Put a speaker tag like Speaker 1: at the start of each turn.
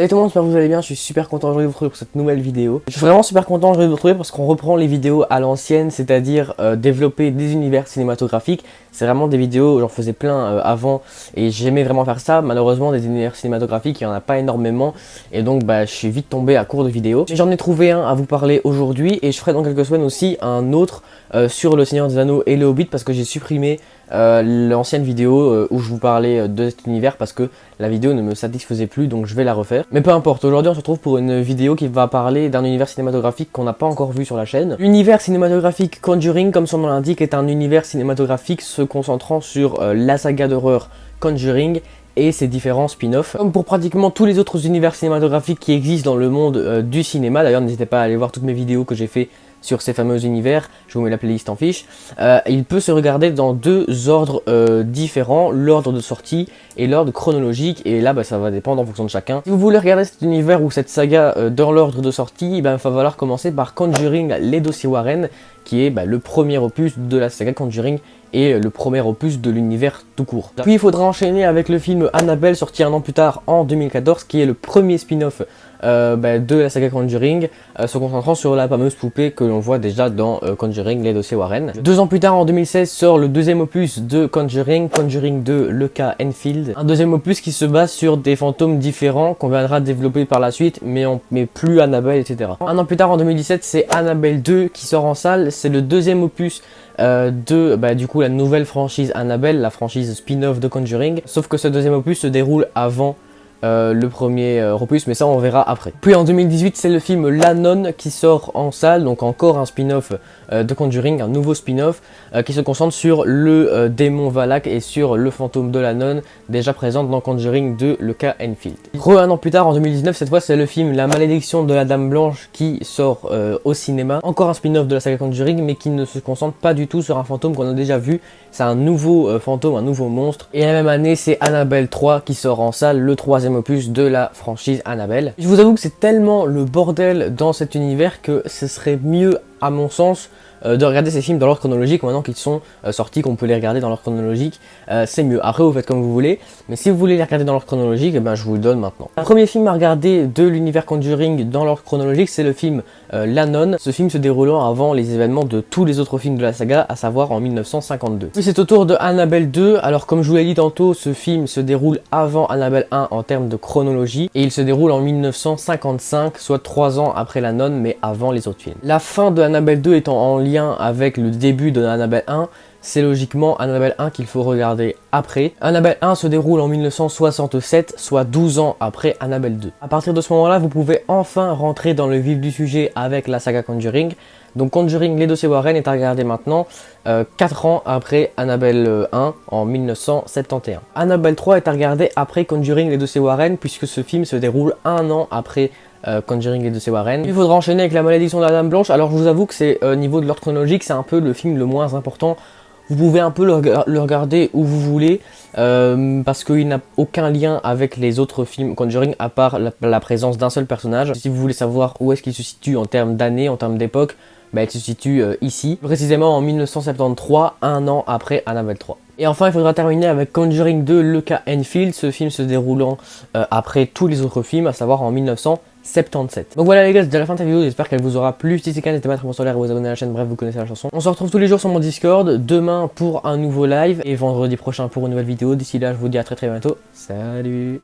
Speaker 1: Salut tout le monde, j'espère que vous allez bien, je suis super content aujourd'hui de vous retrouver pour cette nouvelle vidéo. Je suis vraiment super content aujourd'hui de vous retrouver parce qu'on reprend les vidéos à l'ancienne, c'est-à-dire développer des univers cinématographiques. C'est vraiment des vidéos, j'en faisais plein avant et j'aimais vraiment faire ça. Malheureusement des univers cinématographiques, il n'y en a pas énormément et donc je suis vite tombé à court de vidéos. J'en ai trouvé un à vous parler aujourd'hui et je ferai dans quelques semaines aussi un autre sur le Seigneur des Anneaux et le Hobbit parce que j'ai supprimé l'ancienne vidéo où je vous parlais de cet univers parce que la vidéo ne me satisfaisait plus, donc je vais la refaire. Mais peu importe, aujourd'hui on se retrouve pour une vidéo qui va parler d'un univers cinématographique qu'on n'a pas encore vu sur la chaîne. L'univers cinématographique Conjuring, comme son nom l'indique, est un univers cinématographique se concentrant sur la saga d'horreur Conjuring et ses différents spin-offs. Comme pour pratiquement tous les autres univers cinématographiques qui existent dans le monde du cinéma, d'ailleurs n'hésitez pas à aller voir toutes mes vidéos que j'ai fait sur ces fameux univers, je vous mets la playlist en fiche. Il peut se regarder dans deux ordres différents, l'ordre de sortie et l'ordre chronologique, et là ça va dépendre en fonction de chacun. Si vous voulez regarder cet univers ou cette saga dans l'ordre de sortie, il va falloir commencer par Conjuring les dossiers Warren, qui est le premier opus de la saga Conjuring et le premier opus de l'univers tout court. Puis il faudra enchaîner avec le film Annabelle, sorti un an plus tard en 2014, qui est le premier spin-off de la saga Conjuring, se concentrant sur la fameuse poupée que l'on voit déjà dans Conjuring les dossiers Warren. 2 ans plus tard, en 2016, sort le deuxième opus de Conjuring, Conjuring 2, le cas Enfield. Un deuxième opus qui se base sur des fantômes différents qu'on viendra développer par la suite, mais plus Annabelle, etc. Un an plus tard, en 2017, c'est Annabelle 2 qui sort en salle. C'est le deuxième opus du coup la nouvelle franchise Annabelle, la franchise spin-off de Conjuring. Sauf que ce deuxième opus se déroule avant le premier opus, mais ça on verra après. Puis en 2018, c'est le film La Nonne qui sort en salle, donc encore un spin-off de Conjuring, un nouveau spin-off qui se concentre sur le démon Valak et sur le fantôme de la nonne déjà présente dans Conjuring 2, le cas Enfield. Un an plus tard, en 2019, cette fois c'est le film La Malédiction de la Dame Blanche qui sort au cinéma. Encore un spin-off de la saga Conjuring, mais qui ne se concentre pas du tout sur un fantôme qu'on a déjà vu. C'est un nouveau fantôme, un nouveau monstre. Et la même année, c'est Annabelle 3 qui sort en salle, le troisième opus de la franchise Annabelle. Je vous avoue que c'est tellement le bordel dans cet univers que ce serait mieux, à mon sens, de regarder ces films dans l'ordre chronologique maintenant qu'ils sont sortis, qu'on peut les regarder dans l'ordre chronologique. C'est mieux. Après vous faites comme vous voulez, mais si vous voulez les regarder dans l'ordre chronologique, je vous le donne maintenant. Le premier film à regarder de l'univers Conjuring dans l'ordre chronologique, c'est le film La Nonne. Ce film se déroulant avant les événements de tous les autres films de la saga, à savoir en 1952. Puis c'est au tour de Annabelle 2. Alors comme je vous l'ai dit tantôt, ce film se déroule avant Annabelle 1 en termes de chronologie, et il se déroule en 1955, soit 3 ans après La Nonne, mais avant les autres films. La fin de Annabelle 2 étant en lien avec le début de Annabelle 1, c'est logiquement Annabelle 1 qu'il faut regarder après. Annabelle 1 se déroule en 1967, soit 12 ans après Annabelle 2. À partir de ce moment-là, vous pouvez enfin rentrer dans le vif du sujet avec la saga Conjuring. Donc Conjuring les dossiers Warren est à regarder maintenant 4 ans après Annabelle 1 en 1971. Annabelle 3 est à regarder après Conjuring les dossiers Warren puisque ce film se déroule 1 an après Conjuring les dossiers Warren. Il faudra enchaîner avec La Malédiction de la Dame Blanche. Alors je vous avoue que c'est au niveau de l'ordre chronologique, c'est un peu le film le moins important. Vous pouvez un peu le regarder où vous voulez parce qu'il n'a aucun lien avec les autres films Conjuring à part la présence d'un seul personnage. Si vous voulez savoir où est-ce qu'il se situe en termes d'années, en termes d'époque, il se situe ici, précisément en 1973, 1 an après Annabelle 3. Et enfin, il faudra terminer avec Conjuring 2, le cas Enfield, ce film se déroulant après tous les autres films, à savoir en 1977. Donc voilà les gars, c'est déjà la fin de cette vidéo, j'espère qu'elle vous aura plu. Si c'est le cas, n'hésitez pas à mettre un pouce en l'air et vous abonner à la chaîne, bref vous connaissez la chanson. On se retrouve tous les jours sur mon Discord, demain pour un nouveau live et vendredi prochain pour une nouvelle vidéo. D'ici là, je vous dis à très bientôt, salut.